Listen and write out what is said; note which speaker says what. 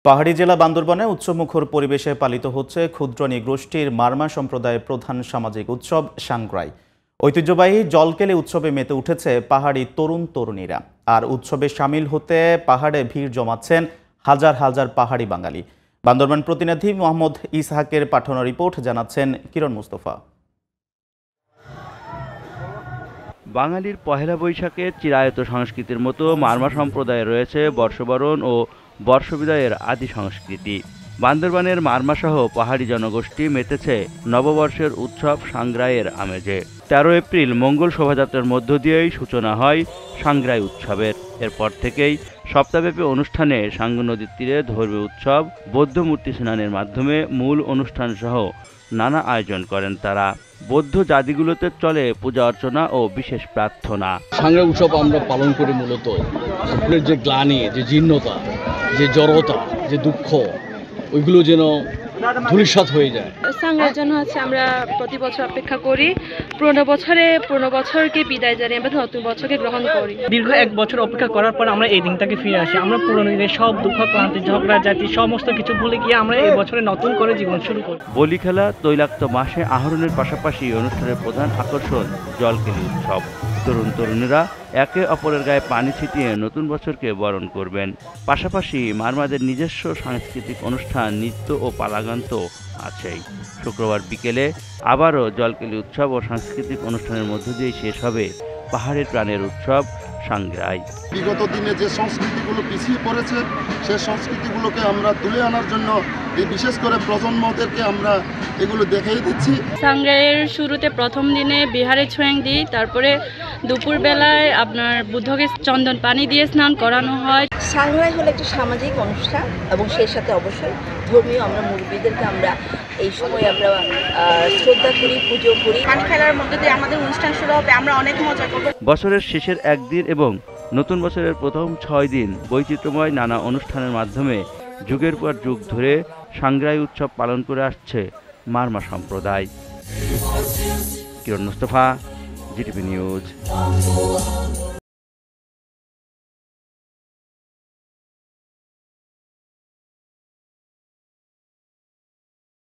Speaker 1: পাহাড়ি জেলা বান্দরবানে উৎসবমুখর পরিবেশে পালিত হচ্ছে ক্ষুদ্র নৃগোষ্ঠীর মারমা সম্প্রদায়ের প্রধান সামাজিক উৎসব সাংগ্রাই। ঐতিহ্যবাহী জলকেলি উৎসবে মেতে উঠেছে পাহাড়ি তরুণ তরুণীরা। আর উৎসবে সামিল হতে পাহাড়ে ভিড় জমাচ্ছেন হাজার হাজার পাহাড়ি বাঙালি। বান্দরবান প্রতিনিধি মোহাম্মদ ইসহাকের পাঠানো রিপোর্ট জানাচ্ছেন কিরণ মুস্তফা।
Speaker 2: বাঙালির পহেলা বৈশাখের চিরায়ত সংস্কৃতির মতো মারমা সম্প্রদায়ে রয়েছে বর্ষবরণ ও বর্ষবিদায়ের আদি সংস্কৃতি। বান্দরবানের মারমাসহ পাহাড়ি জনগোষ্ঠী মেতেছে নববর্ষের উৎসব সাংগ্রাইয়ের আমেজে। ১৩ এপ্রিল মঙ্গল শোভাযাত্রার মধ্য দিয়েই সূচনা হয় সাংগ্রাই উৎসবের। এরপর থেকেই সপ্তাহব্যাপী অনুষ্ঠানে সাঙ্গু নদীর তীরে ধর্মীয় উৎসব, বৌদ্ধ মূর্তি স্নানের মাধ্যমে মূল অনুষ্ঠান সহ নানা আয়োজন করেন তারা। বৌদ্ধ জাতিগুলোতে চলে পূজা অর্চনা ও বিশেষ প্রার্থনা।
Speaker 3: সাংগ্রাই উৎসব আমরা পালন করি মূলত সকলের যে গ্লানি, যে জীর্ণতা, যে জড়তা, যে দুঃখ, ওইগুলো যেন ধূলিসাৎ হয়ে যায়।
Speaker 4: সাংগ্রাইয়ের জন্য আমরা প্রতি বছর অপেক্ষা করি। পুরনো বছরকে বিদায় জানিয়ে আমরা নতুন বছরকে গ্রহণ করি।
Speaker 5: দীর্ঘ ১ বছর অপেক্ষা করার পর আমরা এই দিনটাকে ফিরে আসি। আমরা পুরনো দিনের সব দুঃখ, ক্লান্তি, ঝগড়া জাতি সমস্ত কিছু ভুলে গিয়ে আমরা এই বছরে নতুন করে জীবন শুরু করি।
Speaker 2: বলি খেলা, তৈলাক্ত মাসে আহরণের পাশাপাশি অনুষ্ঠানের প্রধান আকর্ষণ জলকেলি উৎসব। তরুণ তরুণীরা একে অপরের গায়ে পানি ছিটিয়ে নতুন বছরকে বরণ করবেন। পাশাপাশি মারমাদের নিজস্ব সাংস্কৃতিক অনুষ্ঠান, নৃত্য ও পালাগান তো আছেই। শুক্রবার বিকেলে আবারও জলকেলি উৎসব ও সাংস্কৃতিক অনুষ্ঠানের মধ্য দিয়ে শেষ হবে পাহাড়ের প্রাণের উৎসব সাংগ্রাই।
Speaker 6: বিগত দিনে যে সংস্কৃতিগুলো পিছিয়ে পড়েছে সেই সংস্কৃতিগুলোকে আমরা তুলে আনার জন্য এই বিশেষ করে প্রজন্মদেরকে আমরা এগুলো দেখিয়ে দিচ্ছি।
Speaker 4: সাংগ্রাইয়ের শুরুতে প্রথম দিনে বিহারে ছোঁয়াং দিই, তারপরে দুপুরবেলায় আপনার বুদ্ধকে চন্দন পানি দিয়ে স্নান করানো হয়।
Speaker 7: সাংগ্রাই হলো একটা সামাজিক অনুষ্ঠান এবং সেই সাথে অবশ্যই ধর্মীয়। আমরা মুরব্বীদেরকে আমরা এই সময় আমরা শ্রদ্ধা করি, পুজো করি।
Speaker 8: পানি খেলার মধ্যে দিয়ে আমাদের অনুষ্ঠান শুরু হবে, আমরা অনেক মজা করব।
Speaker 2: বছরের শেষের একদিন এবং নতুন বছরের প্রথম ৬ দিন বৈচিত্র্যময় নানা অনুষ্ঠানের মাধ্যমে যুগের পর যুগ ধরে সাংগ্রাই উৎসব পালন করে আসছে মারমা সম্প্রদায়। কিরণ মুস্তফা, জিটিভি নিউজ।